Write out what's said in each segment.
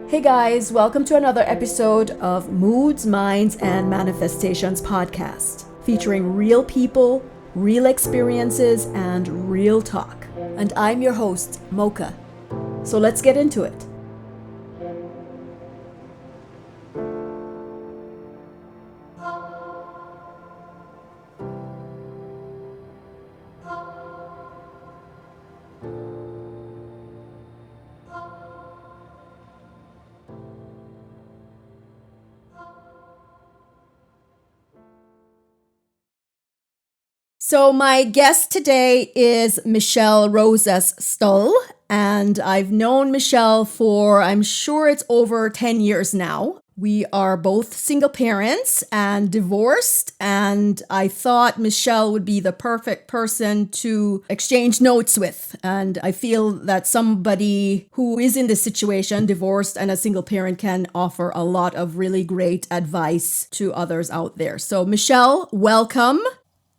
Hey guys, welcome to another episode of Moods, Minds, and Manifestations podcast, featuring real people, real experiences, and real talk. And I'm your host, Moca. So let's get into it. So my guest today is Michelle Rosas Stull, and I've known Michelle for, I'm sure it's over 10 years now. We are both single parents and divorced, and I thought Michelle would be the perfect person to exchange notes with. And I feel that somebody who is in this situation, divorced and a single parent, can offer a lot of really great advice to others out there. So Michelle, welcome.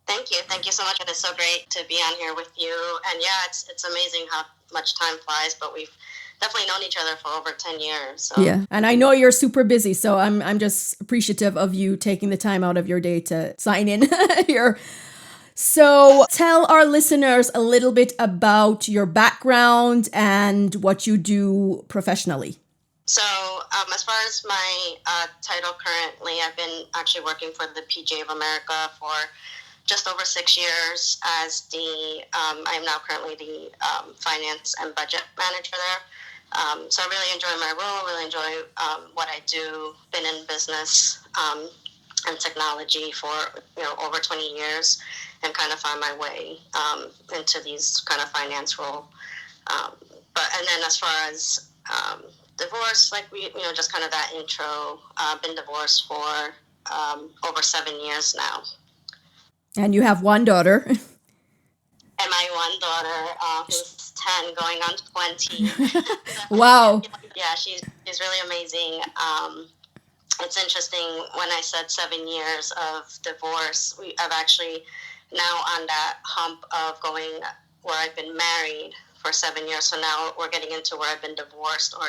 Thank you. Thank you so much. It is so great to be on here with you. And yeah, it's amazing how much time flies, but we've definitely known each other for over 10 years. So. Yeah. And I know you're super busy, so I'm just appreciative of you taking the time out of your day to sign in here. So tell our listeners a little bit about your background and what you do professionally. So as far as my title currently, I've been actually working for the PGA of America for just over 6 years as I'm now currently the finance and budget manager there. So I really enjoy my role, really enjoy what I do. Been in business and technology for over 20 years, and kind of find my way into these kind of finance role. And then as far as divorce, like just kind of that intro. Been divorced for over 7 years now. And you have one daughter. And my one daughter, who's 10, going on 20. Wow. Yeah, she's really amazing. It's interesting, when I said 7 years of divorce, I've actually now on that hump of going where I've been married for 7 years. So now we're getting into where I've been divorced, or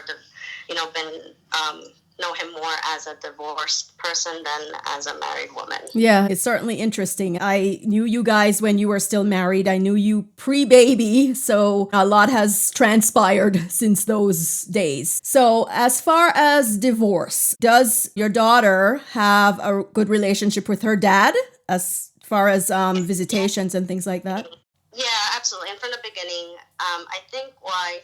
know him more as a divorced person than as a married woman. Yeah, it's certainly interesting. I knew you guys when you were still married. I knew you pre-baby, so a lot has transpired since those days. So as far as divorce, does your daughter have a good relationship with her dad as far as visitations and things like that? Yeah, absolutely. And from the beginning, I think why,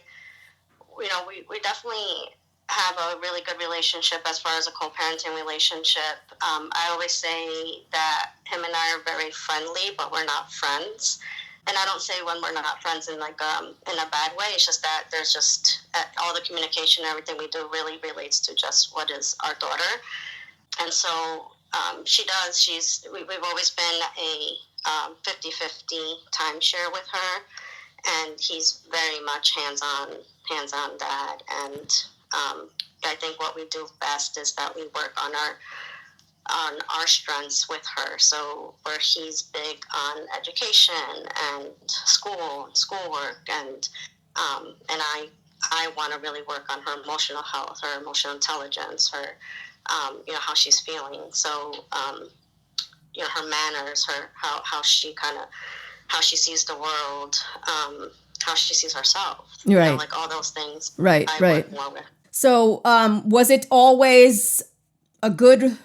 we definitely have a really good relationship as far as a co-parenting relationship. I always say that him and I are very friendly, but we're not friends. And I don't say when we're not friends in in a bad way. It's just that there's just all the communication and everything we do really relates to just what is our daughter. And so she does. We've always been a 50-50 timeshare with her, and he's very much hands-on dad. And I think what we do best is that we work on our strengths with her. So where he's big on education and schoolwork, and I want to really work on her emotional health, her emotional intelligence, her how she's feeling. So her manners, how she sees the world, how she sees herself, right? Like all those things. Right. Work more with. So was it always a good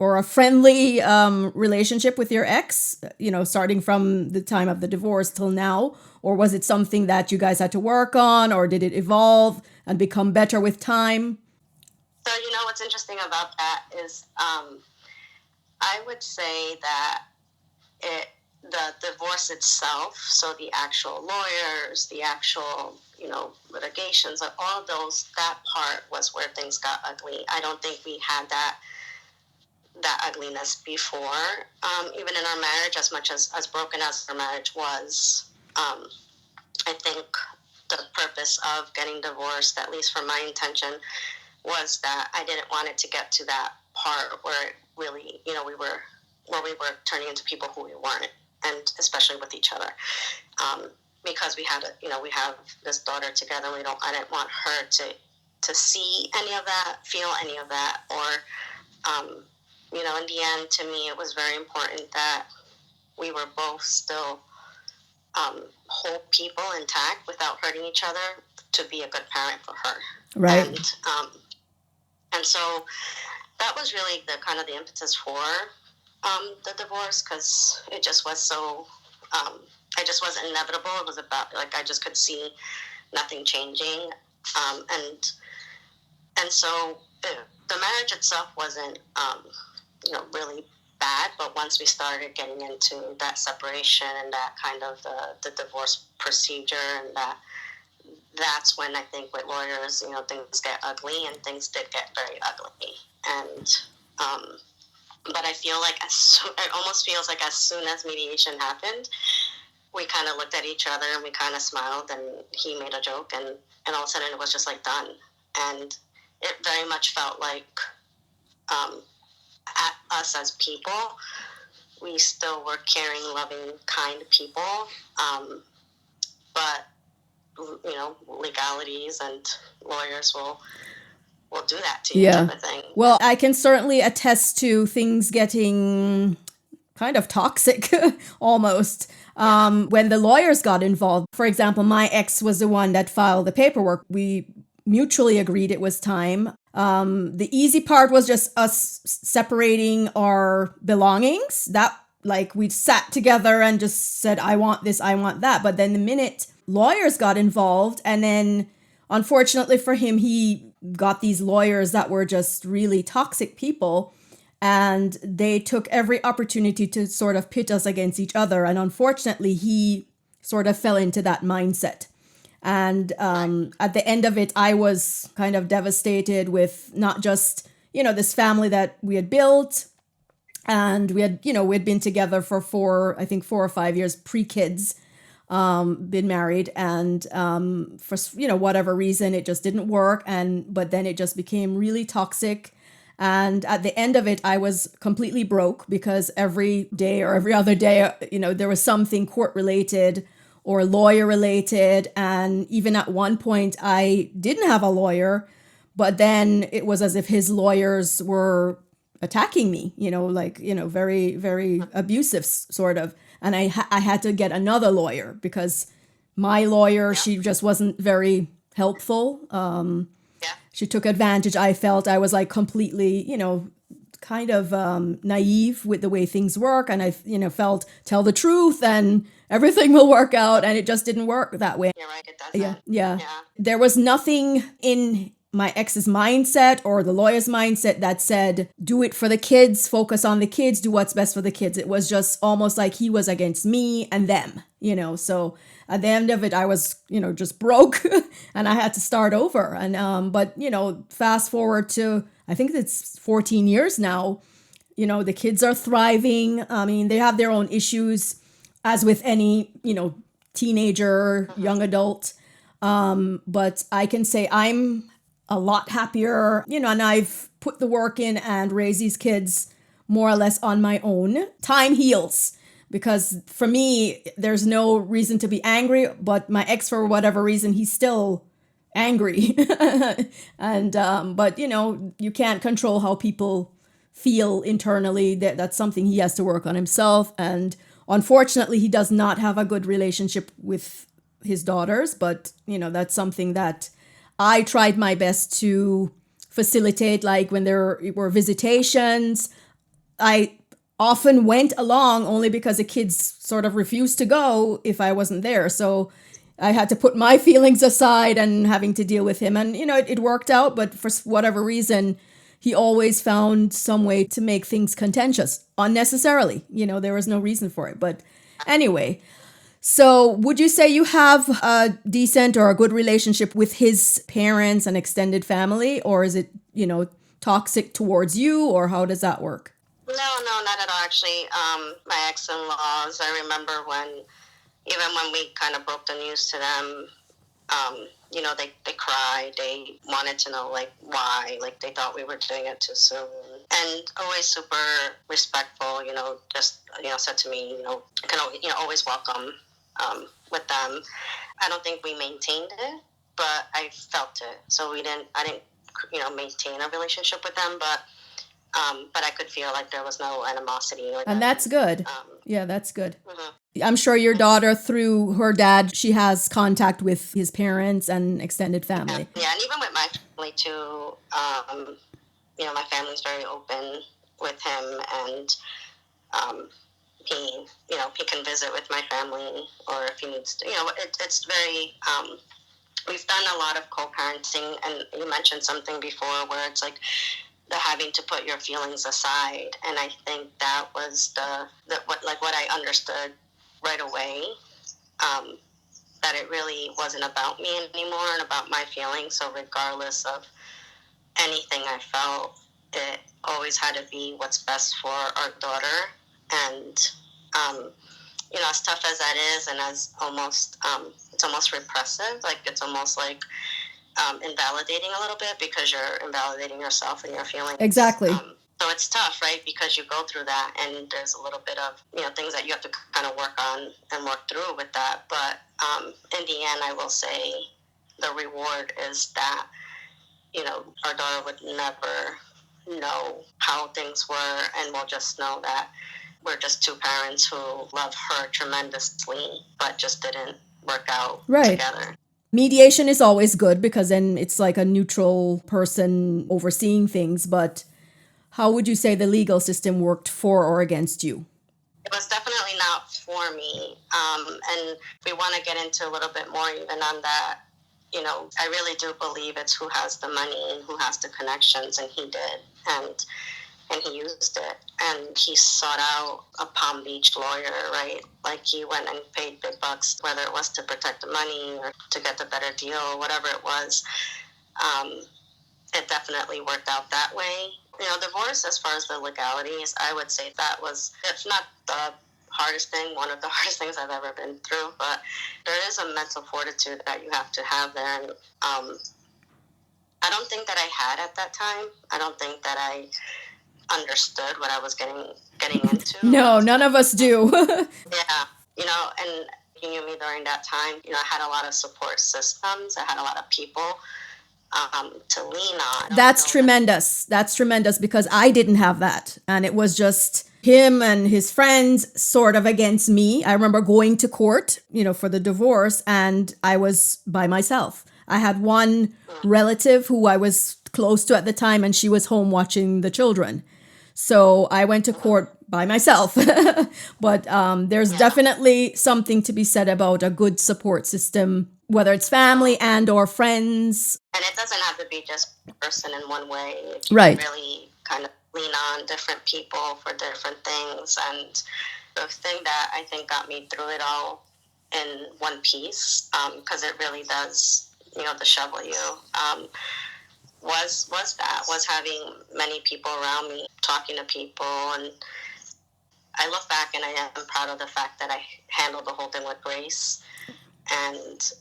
or a friendly relationship with your ex, starting from the time of the divorce till now? Or was it something that you guys had to work on, or did it evolve and become better with time? So, what's interesting about that is I would say that the divorce itself, so the actual lawyers, the actual, litigations, all of those, that part was where things got ugly. I don't think we had that ugliness before. Even in our marriage, as much as broken as our marriage was, I think the purpose of getting divorced, at least for my intention, was that I didn't want it to get to that part where it really, we were turning into people who we weren't, and especially with each other. because we had we have this daughter together. I didn't want her to see any of that, feel any of that, or in the end, to me, it was very important that we were both still whole people intact without hurting each other, to be a good parent for her. Right. And so that was really the kind of the impetus for the divorce, because it just was so. It just was inevitable. It was about, like, I just could see nothing changing, and so the marriage itself wasn't really bad, but once we started getting into that separation and that kind of the divorce procedure, and that's when I think with lawyers, things get ugly, and things did get very ugly. And but I feel like it almost feels like as soon as mediation happened, we kind of looked at each other and we kind of smiled, and he made a joke, and all of a sudden it was just like done. And it very much felt like at us as people, we still were caring, loving, kind people, but legalities and lawyers will do that to you, type of thing. Well, I can certainly attest to things getting kind of toxic almost when the lawyers got involved. For example, my ex was the one that filed the paperwork. We mutually agreed it was time. The easy part was just us separating our belongings. That, like, we sat together and just said, I want this, I want that. But then the minute lawyers got involved, and then unfortunately for him, he got these lawyers that were just really toxic people, and they took every opportunity to sort of pit us against each other. And unfortunately, he sort of fell into that mindset. And at the end of it, I was kind of devastated with not just, this family that we had built, and we had been together for 4 or 5 years, pre-kids, been married, and for whatever reason, it just didn't work. But then it just became really toxic. And at the end of it, I was completely broke, because every day or every other day, there was something court related or lawyer related. And even at one point, I didn't have a lawyer, but then it was as if his lawyers were attacking me, very, very abusive sort of. And I had to get another lawyer, because my lawyer, she just wasn't very helpful. She took advantage. I felt I was like completely, kind of naive with the way things work. And I, felt tell the truth and everything will work out. And it just didn't work that way. You're right, it doesn't. Yeah. There was nothing in my ex's mindset or the lawyer's mindset that said, do it for the kids, focus on the kids, do what's best for the kids. It was just almost like he was against me and them, So at the end of it, I was, just broke and I had to start over. And, but, fast forward to, I think it's 14 years now, the kids are thriving. I mean, they have their own issues, as with any, teenager, young adult. But I can say I'm a lot happier, and I've put the work in and raised these kids more or less on my own. Time heals, because for me, there's no reason to be angry, but my ex, for whatever reason, he's still angry. And, but you can't control how people feel internally. That's something he has to work on himself. And unfortunately, he does not have a good relationship with his daughters, but that's something that I tried my best to facilitate. Like when there were visitations, I often went along only because the kids sort of refused to go if I wasn't there. So I had to put my feelings aside and having to deal with him. And, it worked out, but for whatever reason, he always found some way to make things contentious unnecessarily. There was no reason for it. But anyway, so would you say you have a decent or a good relationship with his parents and extended family, or is it, toxic towards you, or how does that work? No, not at all, actually. My ex-in-laws, I remember even when we kind of broke the news to them, they cried. They wanted to know, like, why. Like, they thought we were doing it too soon. And always super respectful, just, said to me, you can always, always welcome with them. I don't think we maintained it, but I felt it. So I didn't, maintain a relationship with them, but I could feel like there was no animosity. And that's good. Yeah, that's good. Mm-hmm. I'm sure your daughter, through her dad, she has contact with his parents and extended family. Yeah, and even with my family too. My family's very open with him, and he can visit with my family, or if he needs to, it's very. We've done a lot of co-parenting, and you mentioned something before where it's like the having to put your feelings aside, and I think that was what I understood right away, that it really wasn't about me anymore and about my feelings. So regardless of anything I felt, it always had to be what's best for our daughter. And as tough as that is, and as it's almost repressive, like it's almost like invalidating a little bit, because you're invalidating yourself and your feelings. Exactly. So it's tough, right? Because you go through that, and there's a little bit of things that you have to kind of work on and work through with that. But in the end, I will say the reward is that our daughter would never know how things were, and will just know that we're just two parents who love her tremendously, but just didn't work out together. Mediation is always good, because then it's like a neutral person overseeing things. But how would you say the legal system worked for or against you? It was definitely not for me. And we want to get into a little bit more even on that. I really do believe it's who has the money and who has the connections, and he did. And he used it, and he sought out a Palm Beach lawyer, right? Like, he went and paid big bucks, whether it was to protect the money or to get the better deal, whatever it was. It definitely worked out that way. Divorce, as far as the legalities, I would say that was, if not the hardest thing, one of the hardest things I've ever been through. But there is a mental fortitude that you have to have there. And I don't think that I had at that time. I don't think that I understood what I was getting into. No, none of us do. Yeah, and he knew me during that time. I had a lot of support systems. I had a lot of people to lean on. That's tremendous. That's tremendous, because I didn't have that. And it was just him and his friends sort of against me. I remember going to court, for the divorce, and I was by myself. I had one relative who I was close to at the time, and she was home watching the children. So I went to court by myself. But there's definitely something to be said about a good support system, whether it's family and or friends. And it doesn't have to be just a person in one way. You can really kind of lean on different people for different things. And the thing that I think got me through it all in one piece, because it really does, dishevel you, was having many people around me, talking to people. And I look back and I am proud of the fact that I handled the whole thing with grace and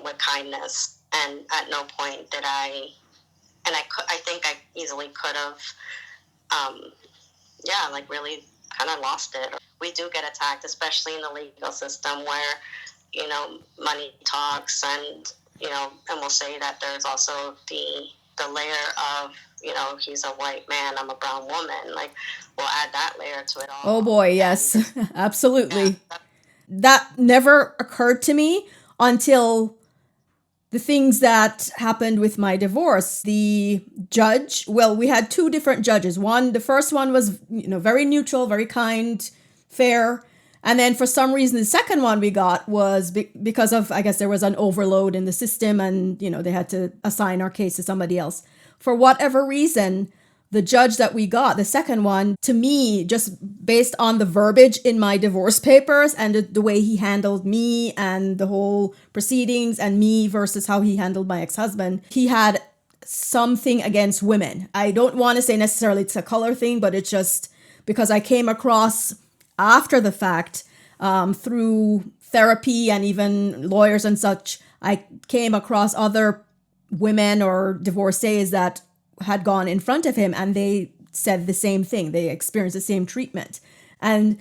with kindness. And at no point did I think I easily could have, really kind of lost it. We do get attacked, especially in the legal system, where, money talks, and, and we'll say that there's also the layer of, he's a white man, I'm a brown woman. Like, we'll add that layer to it all. Oh boy, yes, absolutely. Yeah. That never occurred to me until the things that happened with my divorce. The judge, we had two different judges. The first one was, very neutral, very kind, fair. And then for some reason, the second one we got was because of, I guess there was an overload in the system, and, they had to assign our case to somebody else. For whatever reason, the judge that we got, the second one, to me, just based on the verbiage in my divorce papers and the way he handled me and the whole proceedings and me versus how he handled my ex-husband, he had something against women. I don't want to say necessarily it's a color thing, but it's just because I came across after the fact, through therapy and even lawyers and such, I came across other women or divorcees that had gone in front of him, and they said the same thing. They experienced the same treatment. And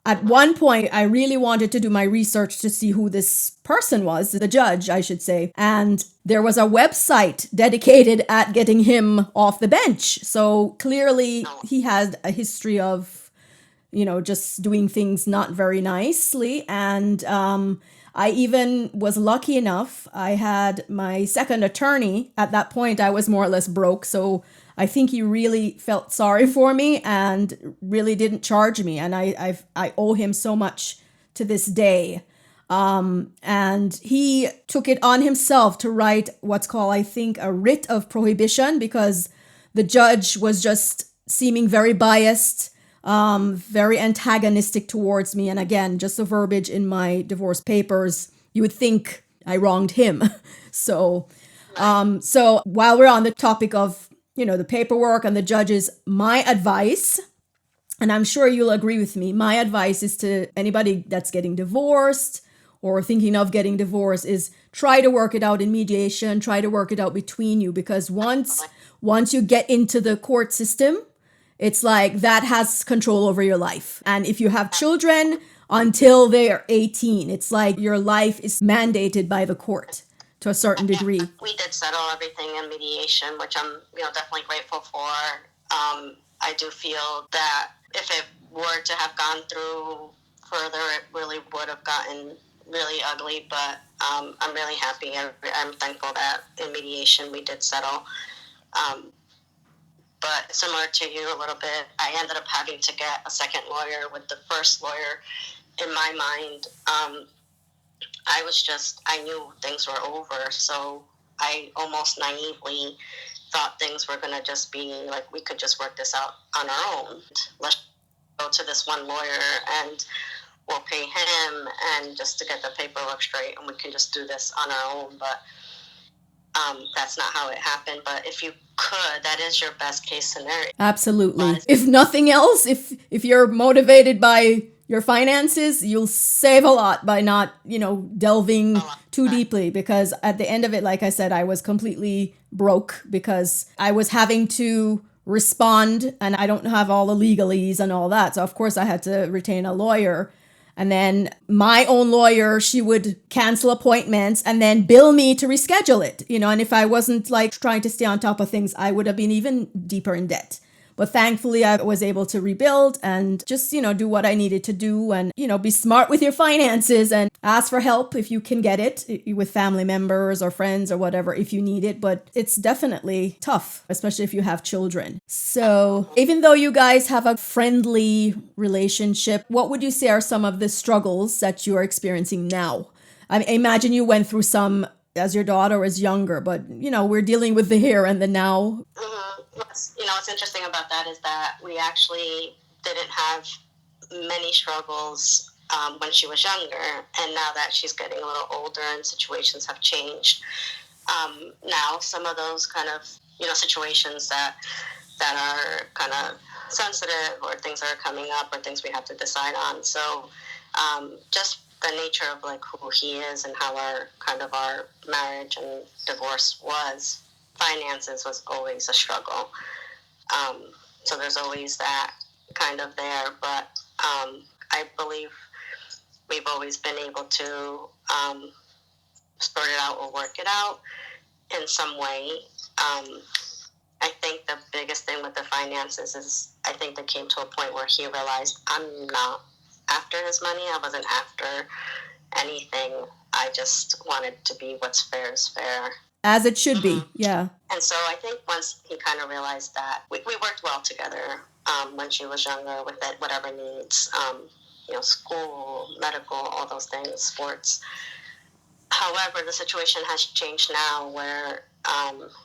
At one point, I really wanted to do my research to see who this person was, the judge, I should say. And there was a website dedicated at getting him off the bench. So clearly, he had a history of, just doing things not very nicely. And I even was lucky enough. I had my second attorney. At that point, I was more or less broke. So I think he really felt sorry for me and really didn't charge me. And I owe him so much to this day. And he took it on himself to write what's called, I think, a writ of prohibition, because the judge was just seeming very biased, very antagonistic towards me. And again, just the verbiage in my divorce papers, you would think I wronged him. So while we're on the topic of, the paperwork and the judges, my advice, and I'm sure you'll agree with me, my advice is to anybody that's getting divorced or thinking of getting divorced is try to work it out in mediation, try to work it out between you, because once you get into the court system, it's like that has control over your life. And if you have children until they are 18, it's like your life is mandated by the court to a certain degree. We did settle everything in mediation, which I'm definitely grateful for. I do feel that if it were to have gone through further, it really would have gotten really ugly. But I'm really happy. I'm thankful that in mediation we did settle. But similar to you a little bit, I ended up having to get a second lawyer. With the first lawyer, in my mind, I knew things were over, so I almost naively thought things were going to just be like, we could just work this out on our own. Let's go to this one lawyer and we'll pay him and just to get the paperwork straight, and we can just do this on our own. But that's not how it happened. But if you could, that is your best case scenario. Absolutely. But if nothing else, if you're motivated by your finances, you'll save a lot by not, delving too deeply, because at the end of it, like I said, I was completely broke because I was having to respond and I don't have all the legalese and all that. So of course I had to retain a lawyer. And then my own lawyer, she would cancel appointments and then bill me to reschedule it, and if I wasn't trying to stay on top of things, I would have been even deeper in debt. But thankfully, I was able to rebuild and just, do what I needed to do and, be smart with your finances and ask for help if you can get it with family members or friends or whatever if you need it. But it's definitely tough, especially if you have children. So even though you guys have a friendly relationship, what would you say are some of the struggles that you are experiencing now? I imagine you went through some as your daughter was younger, but we're dealing with the here and the now. What's interesting about that is that we actually didn't have many struggles when she was younger, and now that she's getting a little older and situations have changed, now some of those kind of situations that are kind of sensitive, or things that are coming up, or things we have to decide on. So just the nature of who he is and how our marriage and divorce was, finances was always a struggle. So there's always that kind of there, but I believe we've always been able to sort it out or work it out in some way. I think the biggest thing with the finances is I think there came to a point where he realized I'm not after his money. I wasn't after anything. I just wanted to be what's fair is fair. As it should be, yeah. And so I think once he kind of realized that, we worked well together when she was younger with it, whatever needs, school, medical, all those things, sports. However, the situation has changed now where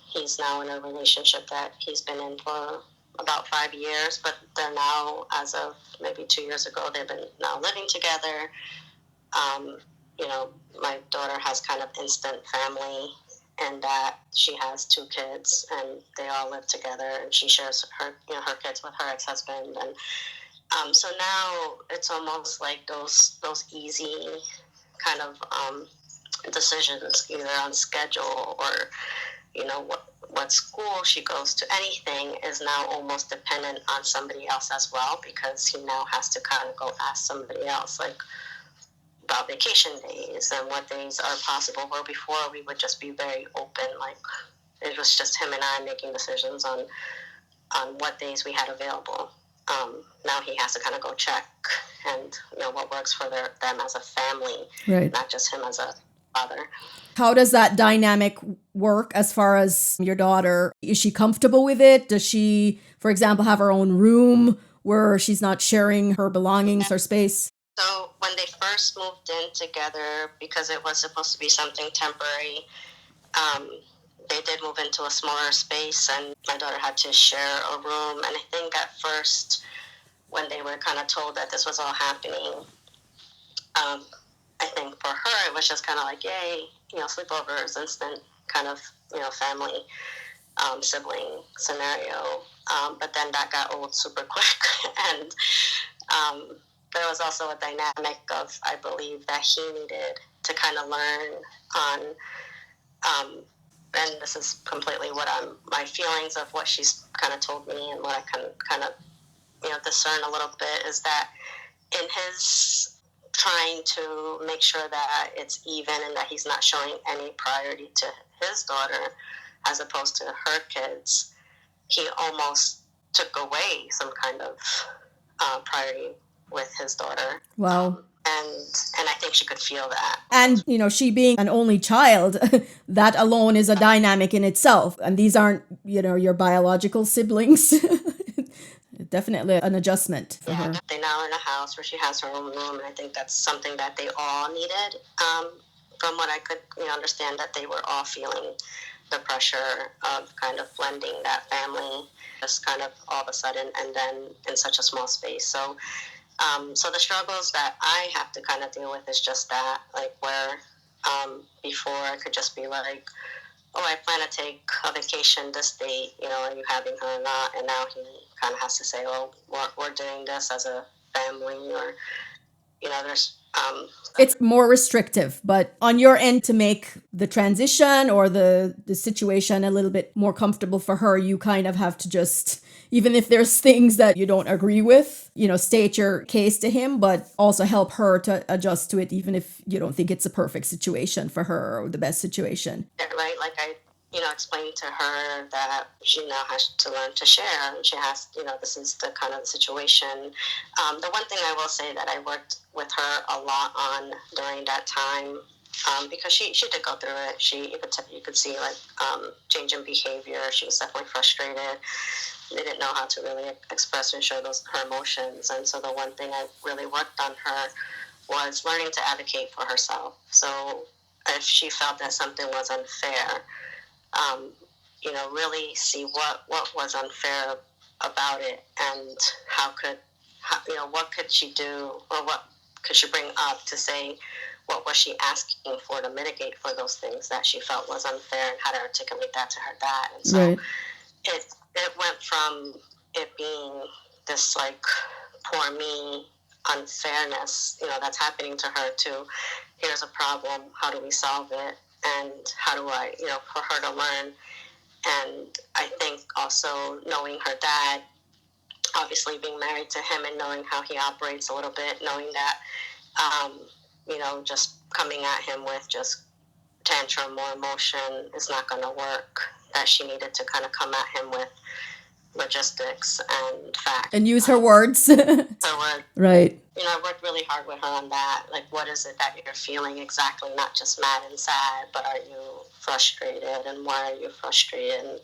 he's now in a relationship that he's been in for about 5 years, but they're now, as of maybe 2 years ago, they've been now living together. My daughter has kind of instant family, and that she has 2 kids, and they all live together, and she shares her kids with her ex-husband, and so now it's almost like those easy kind of decisions, either on schedule or what school she goes to, anything is now almost dependent on somebody else as well, because he now has to kind of go ask somebody else, like, about vacation days and what days are possible, where before we would just be very open, like it was just him and I making decisions on what days we had available. Now he has to kind of go check and what works for them as a family, Right. not just him as a father. How does that dynamic work as far as your daughter? Is she comfortable with it? Does she, for example, have her own room where she's not sharing her belongings or space? So when they first moved in together, because it was supposed to be something temporary, they did move into a smaller space, and my daughter had to share a room. And I think at first, when they were kind of told that this was all happening, I think for her it was just kind of like, yay, sleepovers, instant kind of family sibling scenario. But then that got old super quick, and there was also a dynamic of, I believe, that he needed to kind of learn on, and this is completely my feelings of what she's kind of told me, and what I can kind of discern a little bit, is that in his trying to make sure that it's even and that he's not showing any priority to his daughter as opposed to her kids, he almost took away some kind of priority with his daughter. Wow. And I think she could feel that. And, she being an only child, that alone is a dynamic in itself. And these aren't, your biological siblings. Definitely an adjustment for her. They now are in a house where she has her own room, and I think that's something that they all needed. From what I could understand, that they were all feeling the pressure of kind of blending that family just kind of all of a sudden, and then in such a small space. So the struggles that I have to kind of deal with is just that, like, where before I could just be like, oh, I plan to take a vacation this date, are you having her or not? And now he kind of has to say, oh, we're doing this as a family, or, there's... It's more restrictive, but on your end, to make the transition or the situation a little bit more comfortable for her, you kind of have to just, even if there's things that you don't agree with, state your case to him, but also help her to adjust to it, even if you don't think it's a perfect situation for her or the best situation. Right, like I explained to her that she now has to learn to share, and she has, this is the kind of situation. The one thing I will say that I worked with her a lot on during that time, because she did go through it. You could see, like, change in behavior. She was definitely frustrated. They didn't know how to really express and show her emotions. And so the one thing I really worked on her was learning to advocate for herself. So if she felt that something was unfair, really see what was unfair about it, and what could she do, or what could she bring up to say what was she asking for to mitigate for those things that she felt was unfair, and how to articulate that to her dad. And so Right. it went from it being this, like, poor me unfairness, that's happening to her, to here's a problem, how do we solve it, and how do I, for her to learn. And I think also knowing her dad, obviously being married to him and knowing how he operates a little bit, knowing that, just coming at him with just tantrum or emotion is not going to work, that she needed to kind of come at him with logistics and facts. And use her words. So right. I worked really hard with her on that. Like, what is it that you're feeling exactly? Not just mad and sad, but are you frustrated? And why are you frustrated? And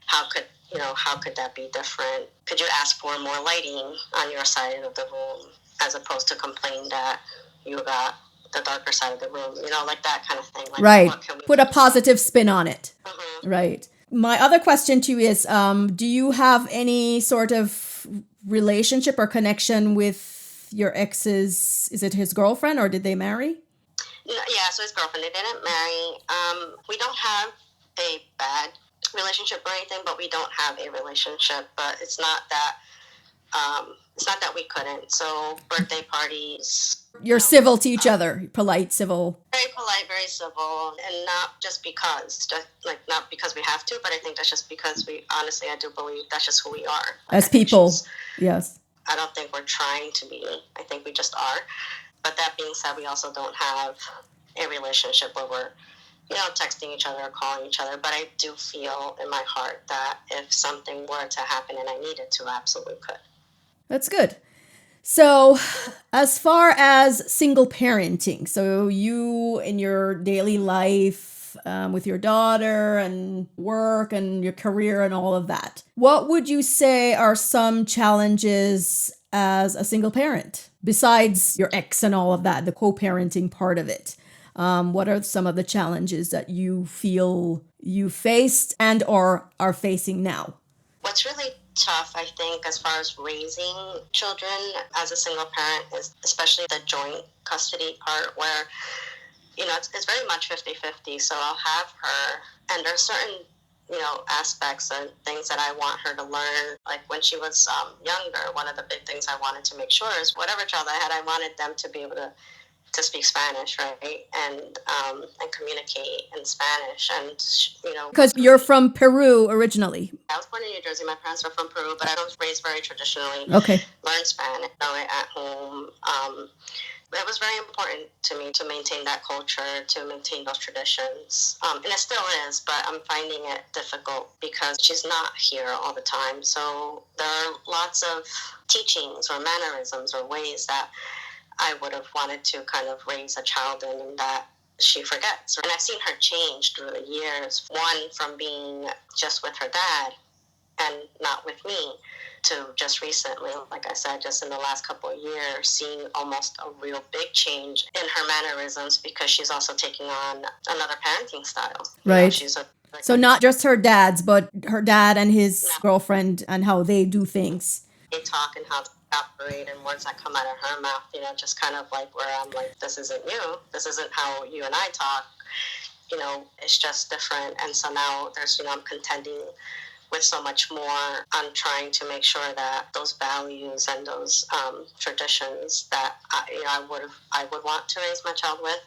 how could that be different? Could you ask for more lighting on your side of the room, as opposed to complain that you got the darker side of the room? Like that kind of thing. Like, right. What can we put a positive spin on it. Mm-hmm. Right. My other question to you is, do you have any sort of relationship or connection with your ex's? Is it his girlfriend, or did they marry? Yeah, so his girlfriend. They didn't marry. We don't have a bad relationship or anything, but we don't have a relationship. But it's not that it's not that we couldn't. So birthday parties. You're civil to each other, polite, civil. Very polite, very civil, and not just because, not because we have to, but I think that's just because honestly, I do believe that's just who we are. As people, yes. I don't think we're trying to be. I think we just are. But that being said, we also don't have a relationship where we're, texting each other or calling each other. But I do feel in my heart that if something were to happen and I needed to, I absolutely could. That's good. So, as far as single parenting, so you in your daily life with your daughter and work and your career and all of that, what would you say are some challenges as a single parent besides your ex and all of that, the co-parenting part of it? What are some of the challenges that you feel you faced and or are facing now? What's really tough, I think, as far as raising children as a single parent is especially the joint custody part where, it's very much 50-50. So I'll have her, and there's certain, aspects and things that I want her to learn. Like when she was younger, one of the big things I wanted to make sure is whatever child I had, I wanted them to be able to speak Spanish, right, and communicate in Spanish, and because you're from Peru originally. I was born in New Jersey. My parents are from Peru, but I was raised very traditionally. Okay. Learned Spanish, know it at home. It was very important to me to maintain that culture, to maintain those traditions, and it still is. But I'm finding it difficult because she's not here all the time. So there are lots of teachings or mannerisms or ways that I would have wanted to kind of raise a child in that she forgets. And I've seen her change through the years. One, from being just with her dad and not with me, to just recently, like I said, just in the last couple of years, seeing almost a real big change in her mannerisms because she's also taking on another parenting style. Right. So not just her dad's, but her dad and his girlfriend and how they do things. They talk and how they operate and words that come out of her mouth, just kind of like where I'm like, this isn't you. This isn't how you and I talk. It's just different. And so now I'm contending with so much more. I'm trying to make sure that those values and those traditions that I would want to raise my child with.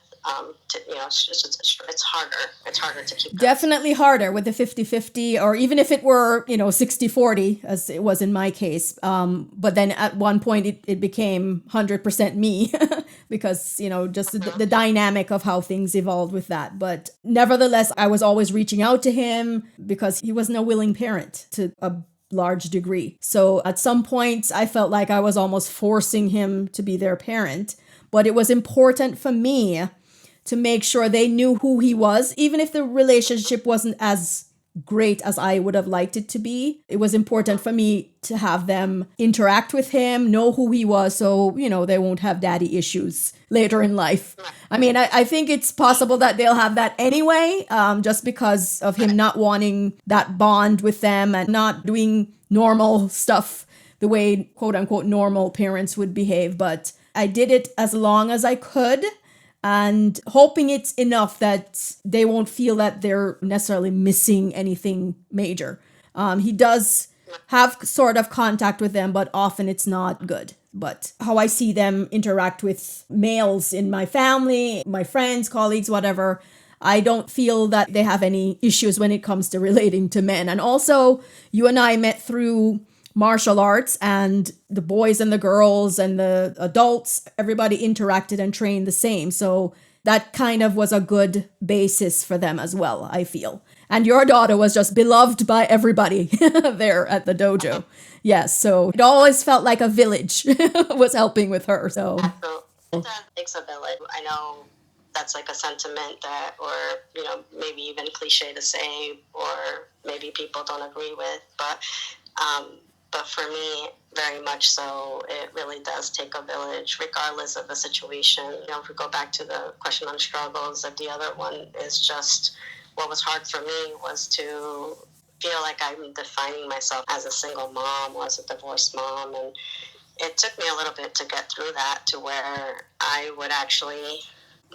It's harder. It's harder to keep. Definitely harder with the 50-50, or even if it were 60-40, as it was in my case. But then at one point it became 100% me because just the dynamic of how things evolved with that. But nevertheless, I was always reaching out to him because he wasn't a willing parent to a large degree. So at some point I felt like I was almost forcing him to be their parent. But it was important for me to make sure they knew who he was, even if the relationship wasn't as great as I would have liked it to be. It was important for me to have them interact with him, know who he was, so, they won't have daddy issues later in life. I mean, I think it's possible that they'll have that anyway, just because of him not wanting that bond with them and not doing normal stuff the way, quote unquote, normal parents would behave. But I did it as long as I could, and hoping it's enough that they won't feel that they're necessarily missing anything major. He does have sort of contact with them, but often it's not good. But how I see them interact with males in my family, my friends, colleagues, whatever, I don't feel that they have any issues when it comes to relating to men. And also, you and I met through martial arts, and the boys and the girls and the adults, everybody interacted and trained the same. So that kind of was a good basis for them as well, I feel. And your daughter was just beloved by everybody there at the dojo. Yes, so it always felt like a village was helping with her. So it takes a village. I know that's like a sentiment that, or maybe even cliche to say, or maybe people don't agree with, but for me, very much so, it really does take a village, regardless of the situation. If we go back to the question on struggles, the other one is just what was hard for me was to feel like I'm defining myself as a single mom or as a divorced mom. And it took me a little bit to get through that, to where I would actually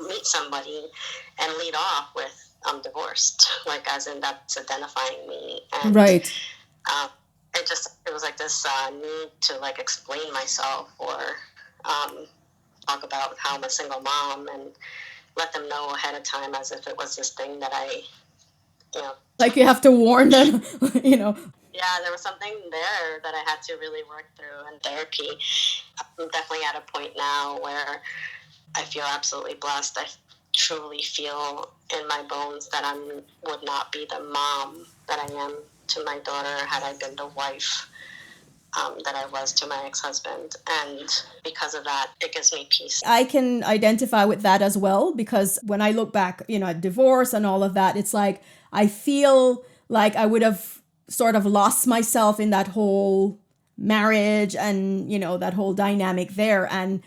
meet somebody and lead off with, I'm divorced, like as in that's identifying me. And, right. it was like this need to like explain myself or talk about how I'm a single mom and let them know ahead of time as if it was this thing that I, you know, Like you have to warn them, you know. yeah, there was something there that I had to really work through in therapy. I'm definitely at a point now where I feel absolutely blessed. I truly feel in my bones that I would not be the mom that I am to my daughter had I been the wife that I was to my ex-husband. And because of that, it gives me peace. I can identify with that as well, because when I look back, at divorce and all of that, it's like I feel like I would have sort of lost myself in that whole marriage and, that whole dynamic there. And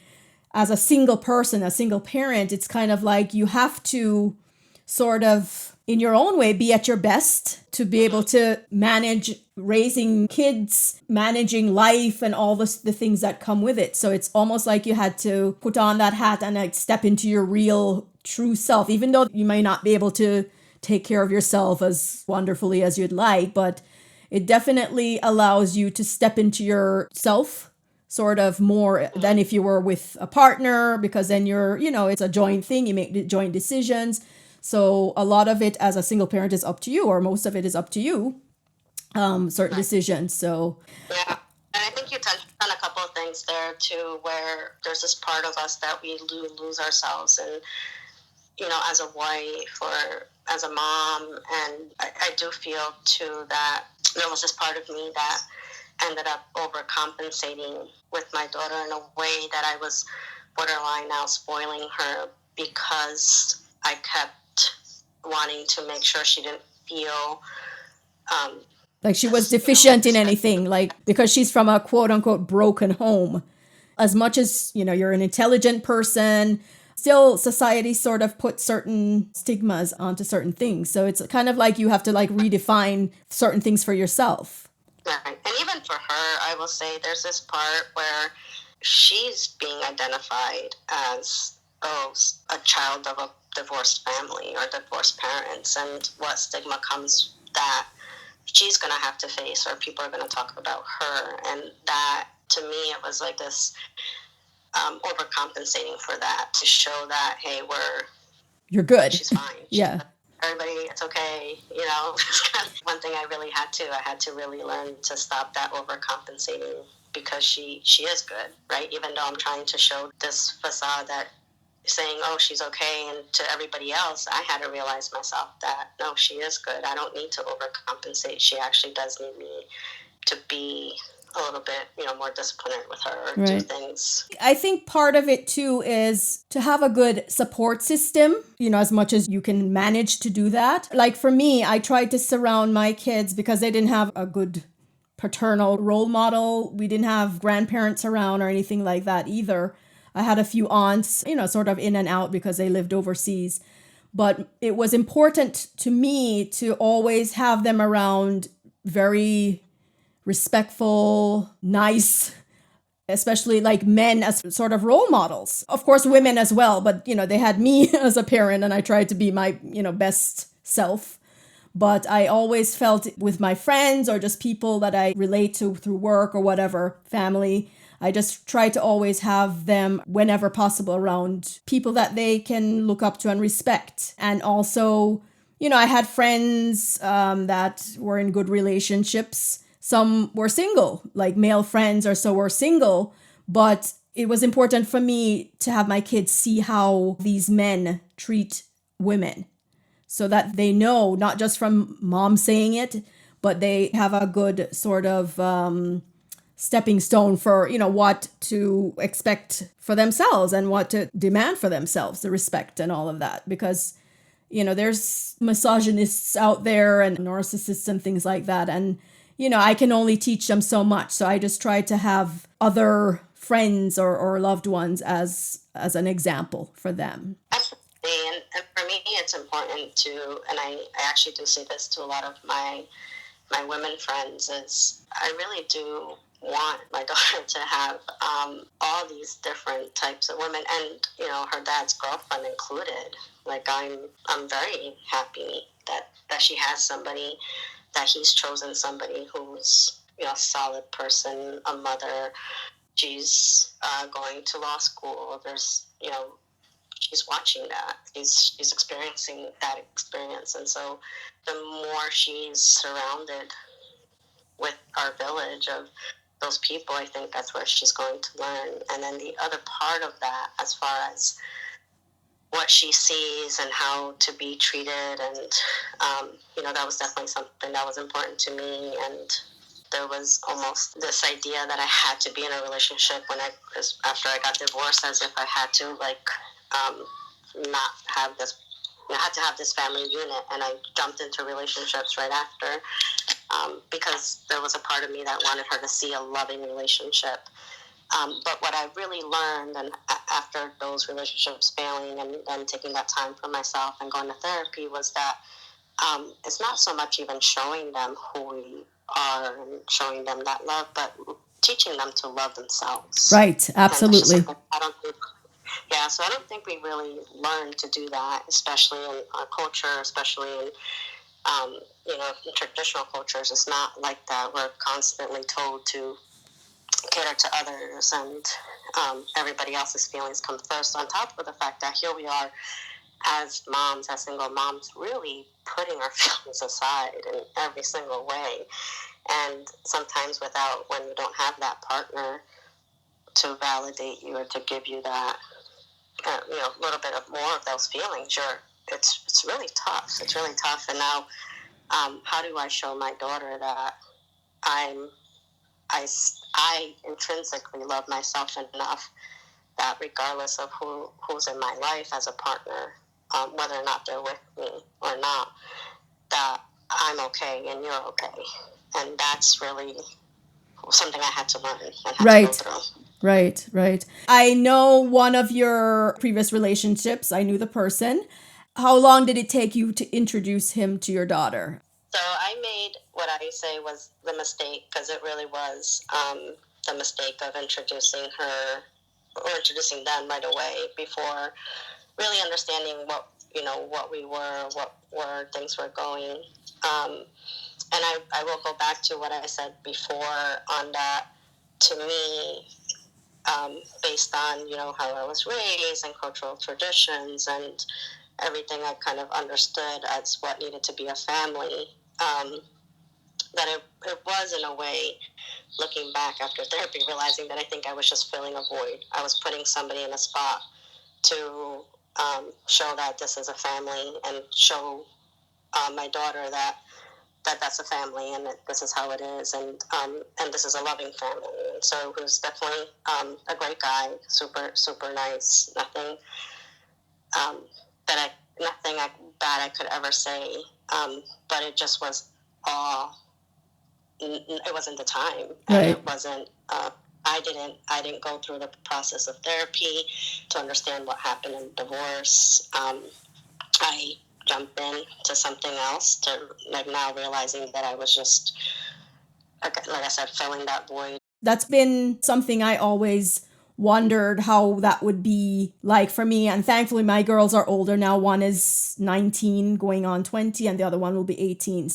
as a single person, a single parent, it's kind of like you have to sort of, in your own way, be at your best to be able to manage raising kids, managing life, and all the things that come with it. So it's almost like you had to put on that hat and like step into your real, true self, even though you may not be able to take care of yourself as wonderfully as you'd like, but it definitely allows you to step into yourself sort of more than if you were with a partner, because then you're, it's a joint thing, you make joint decisions. So a lot of it as a single parent is up to you, or most of it is up to you, certain decisions. So yeah. And I think you touched on a couple of things there too, where there's this part of us that we lose ourselves, and as a wife or as a mom, and I do feel too that there was this part of me that ended up overcompensating with my daughter in a way that I was borderline now spoiling her, because I kept wanting to make sure she didn't feel like she was deficient in anything, like because she's from a quote unquote broken home. As much as, you're an intelligent person, still society sort of puts certain stigmas onto certain things. So it's kind of like you have to like redefine certain things for yourself. Right. And even for her, I will say there's this part where she's being identified as a child of a divorced family or divorced parents, and what stigma comes that she's going to have to face, or people are going to talk about her. And that, to me, it was like this overcompensating for that, to show that, hey, you're good. She's fine. Yeah. Everybody, it's okay. One thing I had to really learn to stop that overcompensating, because she is good, right? Even though I'm trying to show this facade that saying, oh, she's okay, and to everybody else, I had to realize myself that, no, she is good. I don't need to overcompensate. She actually does need me to be a little bit, more disciplined with her, or do things. I think part of it too is to have a good support system, as much as you can manage to do that. Like for me, I tried to surround my kids, because they didn't have a good paternal role model. We didn't have grandparents around or anything like that either. I had a few aunts, sort of in and out because they lived overseas. But it was important to me to always have them around, very respectful, nice, especially like men as sort of role models. Of course, women as well, but they had me as a parent, and I tried to be my, best self. But I always felt with my friends or just people that I relate to through work or whatever, family, I just try to always have them whenever possible around people that they can look up to and respect. And also, I had friends that were in good relationships. Some were single, like male friends or so were single. But it was important for me to have my kids see how these men treat women, so that they know, not just from mom saying it, but they have a good sort of stepping stone for, what to expect for themselves and what to demand for themselves, the respect and all of that. Because, there's misogynists out there and narcissists and things like that. And, I can only teach them so much. So I just try to have other friends or loved ones as an example for them. And for me, it's important to, and I actually do say this to a lot of my women friends, is I really do want my daughter to have all these different types of women, and her dad's girlfriend included. Like I'm very happy that she has somebody, that he's chosen somebody who's solid person, a mother. She's going to law school. There's, she's watching that. She's experiencing that experience. And so the more she's surrounded with our village of those people, I think that's where she's going to learn. And then the other part of that, as far as what she sees and how to be treated, and that was definitely something that was important to me. And there was almost this idea that I had to be in a relationship after I got divorced, as if I had to not have this. I had to have this family unit, and I jumped into relationships right after because there was a part of me that wanted her to see a loving relationship. But what I really learned, and after those relationships failing and taking that time for myself and going to therapy, was that it's not so much even showing them who we are and showing them that love, but teaching them to love themselves. Right, absolutely. So I don't think we really learn to do that, especially in our culture, especially in in traditional cultures. It's not like that. We're constantly told to cater to others, and everybody else's feelings come first, on top of the fact that here we are as moms, as single moms, really putting our feelings aside in every single way. And sometimes when you don't have that partner to validate you or to give you that little bit of more of those feelings, it's really tough. It's really tough. And now how do I show my daughter that I intrinsically love myself enough that regardless of who's in my life as a partner, whether or not they're with me or not, that I'm okay and you're okay. And that's really something I had to learn and had to go through. Right. I know one of your previous relationships. I knew the person. How long did it take you to introduce him to your daughter? So I made what I say was the mistake, because it really was the mistake of introducing her or introducing them right away before really understanding what we were, where things were going. And I will go back to what I said before on that. To me, based on how I was raised and cultural traditions and everything I kind of understood as what needed to be a family, that it was, in a way, looking back after therapy, realizing that I think I was just filling a void. I was putting somebody in a spot to show that this is a family, and show my daughter that that's a family, and that this is how it is, and this is a loving family. And so he was definitely a great guy, super, super nice. Nothing bad I could ever say, but it just was all. It wasn't the time, and it wasn't. I didn't go through the process of therapy to understand what happened in divorce. I jumped into something else, to now realizing that I was just, like I said, filling that void. That's been something I always wondered how that would be like for me. And thankfully, my girls are older now. One is 19 going on 20, and the other one will be 18.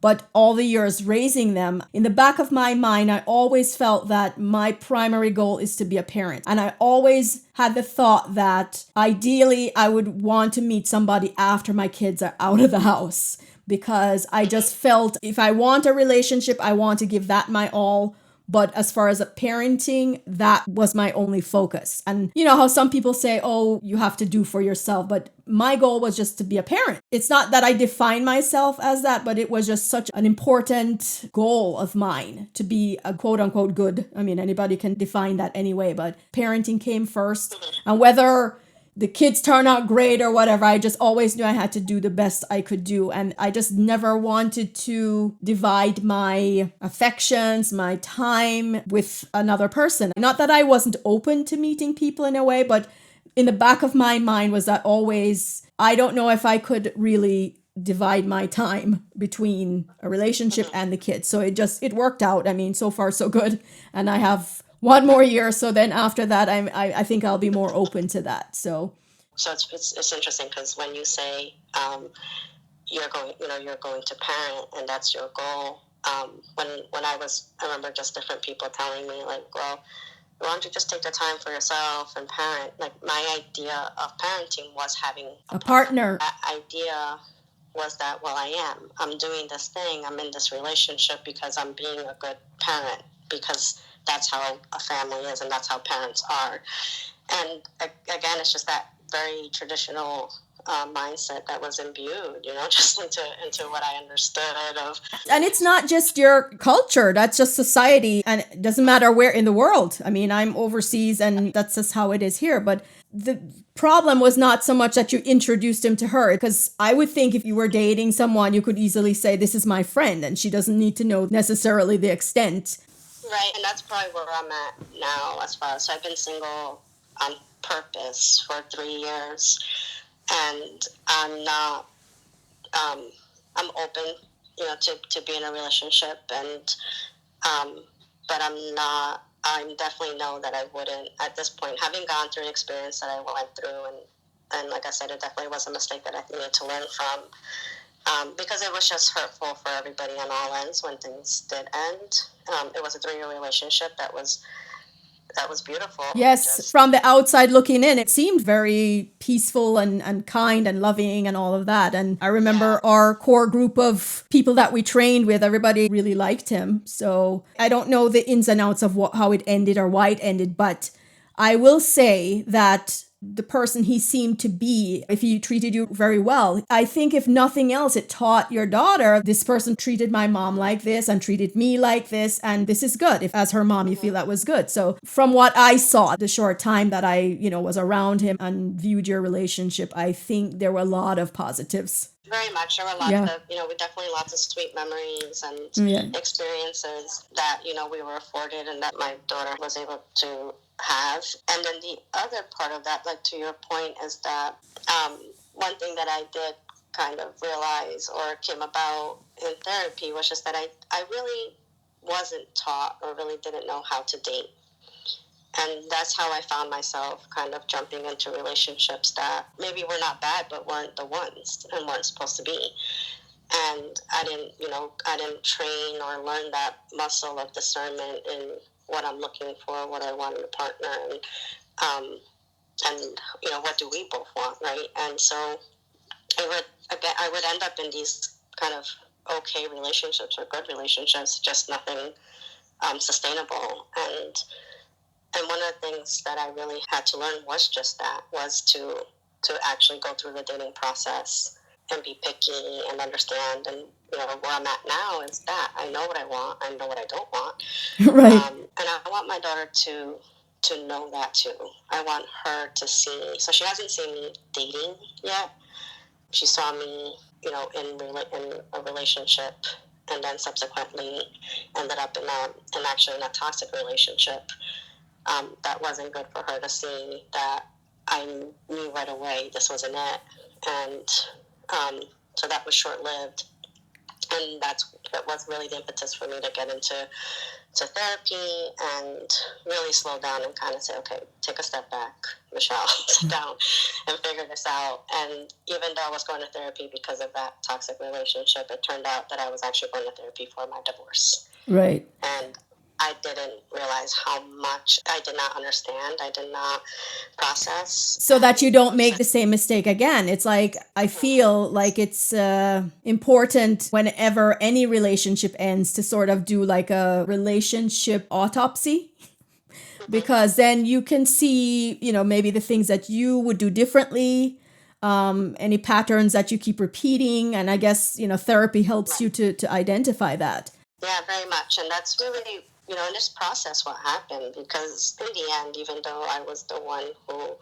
But all the years raising them, in the back of my mind, I always felt that my primary goal is to be a parent. And I always had the thought that ideally I would want to meet somebody after my kids are out of the house, because I just felt if I want a relationship, I want to give that my all. But as far as parenting, that was my only focus. And you know how some people say, oh, you have to do for yourself. But my goal was just to be a parent. It's not that I define myself as that, but it was just such an important goal of mine to be a quote unquote good. I mean, anybody can define that anyway, but parenting came first. And whether the kids turn out great or whatever, I just always knew I had to do the best I could do. And I just never wanted to divide my affections, my time with another person. Not that I wasn't open to meeting people in a way, but in the back of my mind was that always, I don't know if I could really divide my time between a relationship and the kids. So it worked out. I mean, so far so good. And I have one more year, so then after that, I think I'll be more open to that. So it's interesting, because when you say you're going to parent and that's your goal, I remember just different people telling me, like, well, why don't you just take the time for yourself and parent? Like, my idea of parenting was having A partner. That idea was that, well, I'm doing this thing, I'm in this relationship because I'm being a good parent, because that's how a family is and that's how parents are. And again, it's just that very traditional mindset that was imbued, just into what I understood of. And it's not just your culture, that's just society. And it doesn't matter where in the world. I mean, I'm overseas and that's just how it is here. But the problem was not so much that you introduced him to her, because I would think if you were dating someone, you could easily say, this is my friend, and she doesn't need to know necessarily the extent. Right, and that's probably where I'm at now as far as, so I've been single on purpose for 3 years, and I'm not, I'm open, to be in a relationship, and, but I'm definitely know that I wouldn't, at this point, having gone through an experience that I went through, and like I said, it definitely was a mistake that I needed to learn from. Because it was just hurtful for everybody on all ends when things did end. It was a 3-year relationship that was beautiful. Yes, from the outside looking in, it seemed very peaceful and kind and loving and all of that. And I remember our core group of people that we trained with, everybody really liked him. So I don't know the ins and outs of how it ended or why it ended, but I will say that the person he seemed to be, if he treated you very well, I think if nothing else, it taught your daughter, this person treated my mom like this and treated me like this, and this is good. If as her mom, you feel that was good. So from what I saw, the short time that I, was around him and viewed your relationship, I think there were a lot of positives. Very much. There were lots of, we definitely lots of sweet memories and experiences that, we were afforded and that my daughter was able to have. And then the other part of that, like to your point, is that one thing that I did kind of realize or came about in therapy was just that I really wasn't taught or really didn't know how to date. And that's how I found myself kind of jumping into relationships that maybe were not bad, but weren't the ones and weren't supposed to be. And I didn't train or learn that muscle of discernment in what I'm looking for, what I want in a partner, and what do we both want, right? And so I would end up in these kind of okay relationships or good relationships, just nothing sustainable. And one of the things that I really had to learn was just that, was to actually go through the dating process and be picky and understand. And, where I'm at now is that I know what I want. I know what I don't want. Right. And I want my daughter to know that too. I want her to see. So she hasn't seen me dating yet. She saw me, in a relationship, and then subsequently ended up in a toxic relationship. That wasn't good for her to see, that I knew right away this wasn't it. And so that was short-lived. And that was really the impetus for me to get into therapy and really slow down and kind of say, okay, take a step back, Michelle, sit down and figure this out. And even though I was going to therapy because of that toxic relationship, it turned out that I was actually going to therapy for my divorce. Right. And I didn't realize how much I did not understand. I did not process. So that you don't make the same mistake again. It's like, I feel like it's important whenever any relationship ends to sort of do like a relationship autopsy. Because then you can see, maybe the things that you would do differently, any patterns that you keep repeating. And I guess, therapy helps you to identify that. Yeah, very much. And that's really, in this process what happened, because in the end, even though I was the one who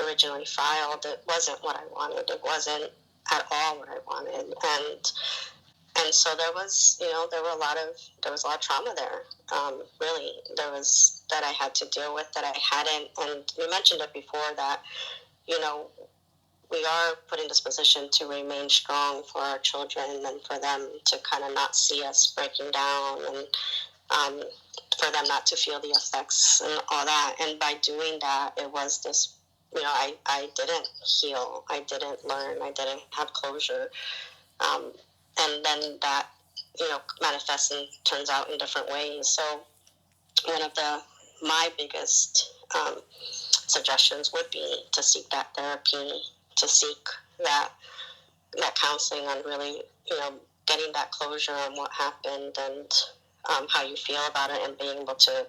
originally filed, it wasn't what I wanted. It wasn't at all what I wanted. And so there was, there was a lot of trauma there. Really, there was that I had to deal with that I hadn't. And you mentioned it before that, we are put in this position to remain strong for our children and for them to kind of not see us breaking down, and for them not to feel the effects and all that. And by doing that, it was this, I didn't heal. I didn't learn. I didn't have closure. And then that manifests and turns out in different ways. So one of my biggest suggestions would be to seek that therapy, to seek that counseling on really, getting that closure on what happened and how you feel about it, and being able to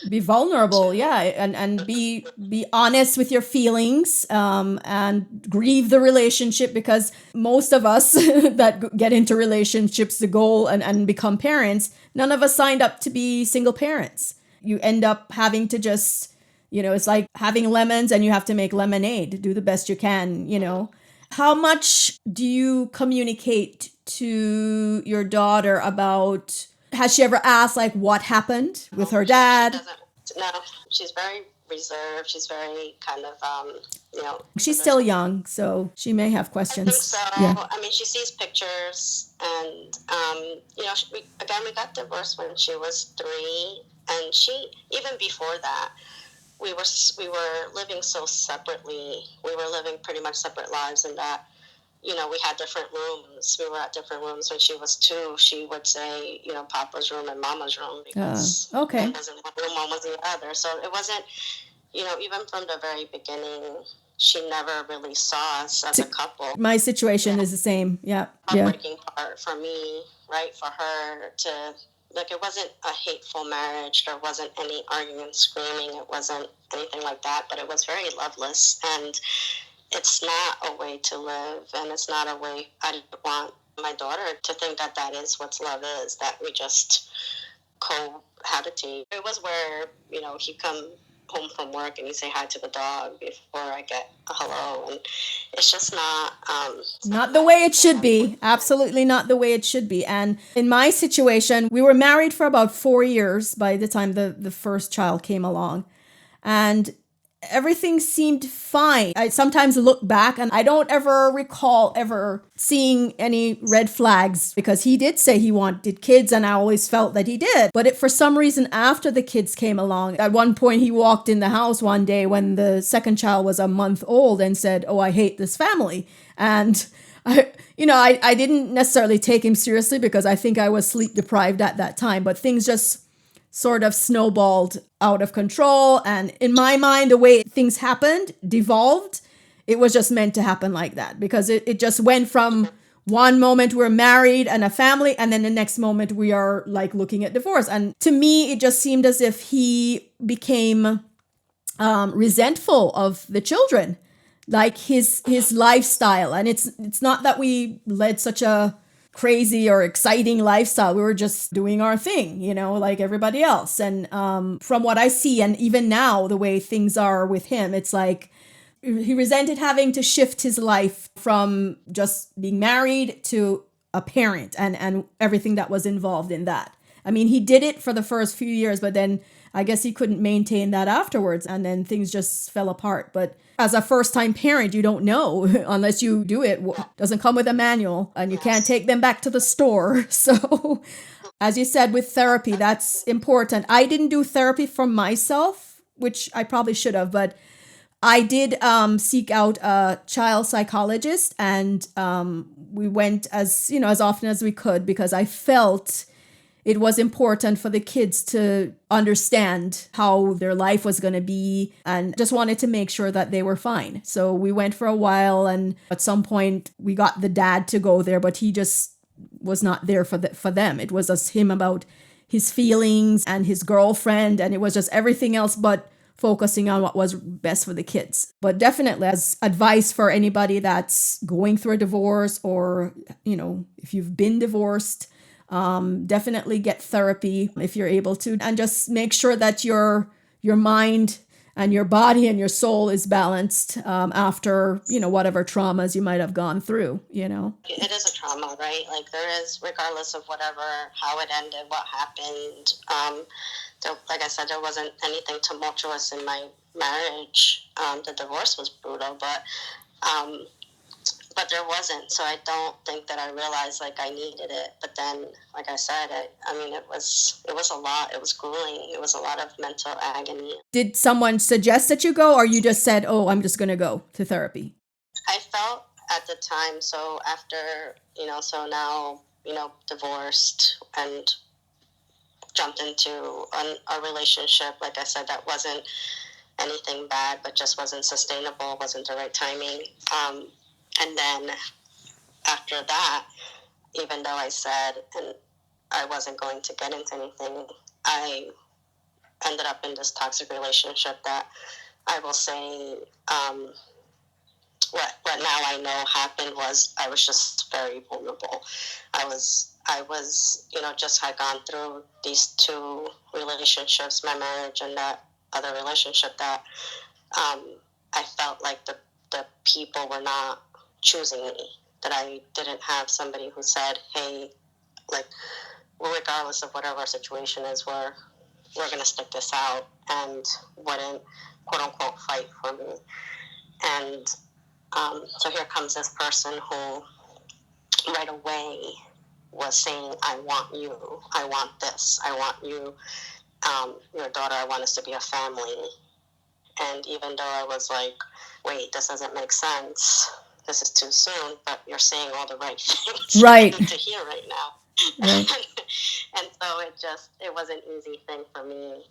be vulnerable, yeah, and be honest with your feelings, and grieve the relationship, because most of us that get into relationships, the goal and become parents, none of us signed up to be single parents. You end up having to just, it's like having lemons and you have to make lemonade, do the best you can. How much do you communicate to your daughter about, has she ever asked like what happened with her dad? She doesn't. No, she's very reserved. She's very kind of, She's still young, so she may have questions. I think so. Yeah. I mean, she sees pictures, and we got divorced when she was 3, and even before that, we were living so separately. We were living pretty much separate lives, in that, we had different rooms. We were at different rooms. When she was 2, she would say, Papa's room and Mama's room, because okay. one was in one room, one was in the other. So it wasn't, even from the very beginning, she never really saw us as a couple. My situation is the same. Yeah. Heartbreaking part for me, right? For her to, it wasn't a hateful marriage. There wasn't any arguing, screaming. It wasn't anything like that, but it was very loveless. And it's not a way to live, and it's not a way I didn't want my daughter to think that is what love is, that we just cohabitate. It was where, he'd come home from work and he'd say hi to the dog before I get a hello, and it's just not the way it should be. Absolutely not the way it should be. And in my situation, we were married for about 4 years by the time the first child came along, and everything seemed fine. I sometimes look back and I don't ever recall ever seeing any red flags, because he did say he wanted kids, and I always felt that he did. But for some reason, after the kids came along, at one point he walked in the house one day when the second child was a month old and said, "Oh, I hate this family." And I didn't necessarily take him seriously, because I think I was sleep deprived at that time, but things just sort of snowballed out of control. And in my mind, the way things happened, devolved, it was just meant to happen like that, because it just went from one moment we're married and a family, and then the next moment we are like looking at divorce. And to me, it just seemed as if he became resentful of the children, like his lifestyle. And it's not that we led such a crazy or exciting lifestyle. We were just doing our thing, like everybody else. And from what I see, and even now, the way things are with him, it's like he resented having to shift his life from just being married to a parent, and everything that was involved in that. I mean, he did it for the first few years, but then I guess he couldn't maintain that afterwards, and then things just fell apart. But as a first-time parent, you don't know unless you do it. It doesn't come with a manual, and you can't take them back to the store. So, as you said, with therapy, that's important. I didn't do therapy for myself, which I probably should have, but I did seek out a child psychologist, and we went as often as we could, because I felt it was important for the kids to understand how their life was going to be, and just wanted to make sure that they were fine. So we went for a while, and at some point we got the dad to go there, but he just was not there for them. It was just him about his feelings and his girlfriend, and it was just everything else but focusing on what was best for the kids. But definitely, as advice for anybody that's going through a divorce, or if you've been divorced, definitely get therapy if you're able to, and just make sure that your mind and your body and your soul is balanced after whatever traumas you might have gone through. It is a trauma, right? Like, there is, regardless of how it ended, what happened. Like I said, there wasn't anything tumultuous in my marriage. The divorce was brutal, but there wasn't. So I don't think that I realized like I needed it. But then, like I said, it was a lot. It was grueling. It was a lot of mental agony. Did someone suggest that you go, or you just said, "Oh, I'm just going to go to therapy"? I felt at the time. So after, so now, divorced and jumped into a relationship, like I said, that wasn't anything bad, but just wasn't sustainable, wasn't the right timing. And then after that, even though I said and I wasn't going to get into anything, I ended up in this toxic relationship that I will say, what now I know happened was I was just very vulnerable. I was just had gone through these two relationships, my marriage and that other relationship, that I felt like the people were not choosing me, that I didn't have somebody who said, hey, like, regardless of whatever our situation is, we're going to stick this out, and wouldn't, quote unquote, fight for me. And so here comes this person who right away was saying, I want you, I want this, I want you, your daughter, I want us to be a family. And even though I was like, wait, this doesn't make sense, this is too soon, but you're saying all the right things Right. to hear right now. Right. And so it was an easy thing for me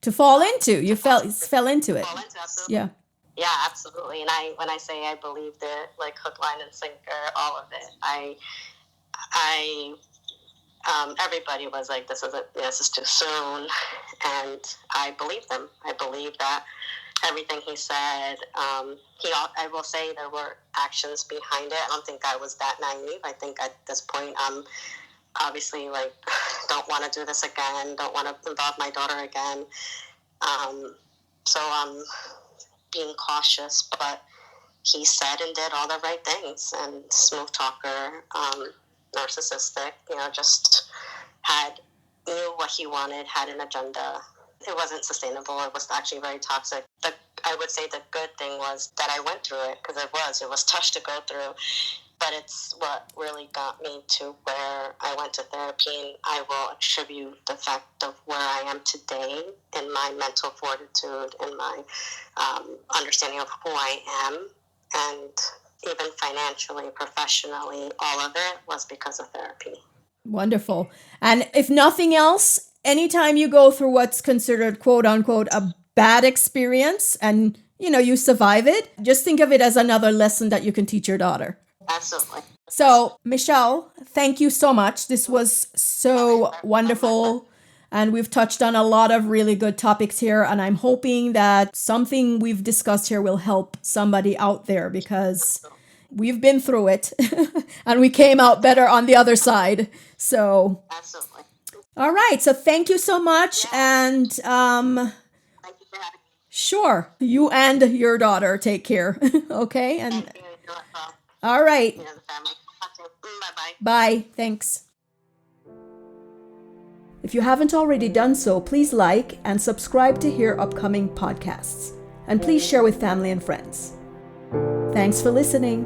To fall into. You fell into it. fall into, absolutely. Yeah. Yeah, absolutely. And when I say I believed it, like hook, line, and sinker, all of it. Everybody was like, this is too soon, and I believed them. I believed that everything he said. I will say there were actions behind it. I don't think I was that naive. I think at this point, I'm obviously like, don't want to do this again. Don't want to involve my daughter again. So I'm being cautious, but he said and did all the right things, and smooth talker, narcissistic, just knew what he wanted, had an agenda. It wasn't sustainable. It was actually very toxic. I would say the good thing was that I went through it, because it was tough to go through, but it's what really got me to where I went to therapy, and I will attribute the fact of where I am today in my mental fortitude and my understanding of who I am, and even financially, professionally, all of it was because of therapy. Wonderful. And if nothing else, anytime you go through what's considered, quote unquote, a bad experience and, you survive it, just think of it as another lesson that you can teach your daughter. Absolutely. So, Michelle, thank you so much. This was so wonderful. And we've touched on a lot of really good topics here. And I'm hoping that something we've discussed here will help somebody out there, because we've been through it and we came out better on the other side. So, Absolutely. All right. So thank you so much. Yeah. And Thank you for having me. Sure, you and your daughter take care. Okay. And Thank you. You as well. All right. You and the family. Bye-bye. Bye. Thanks. If you haven't already done so, please like and subscribe to hear upcoming podcasts. And please share with family and friends. Thanks for listening.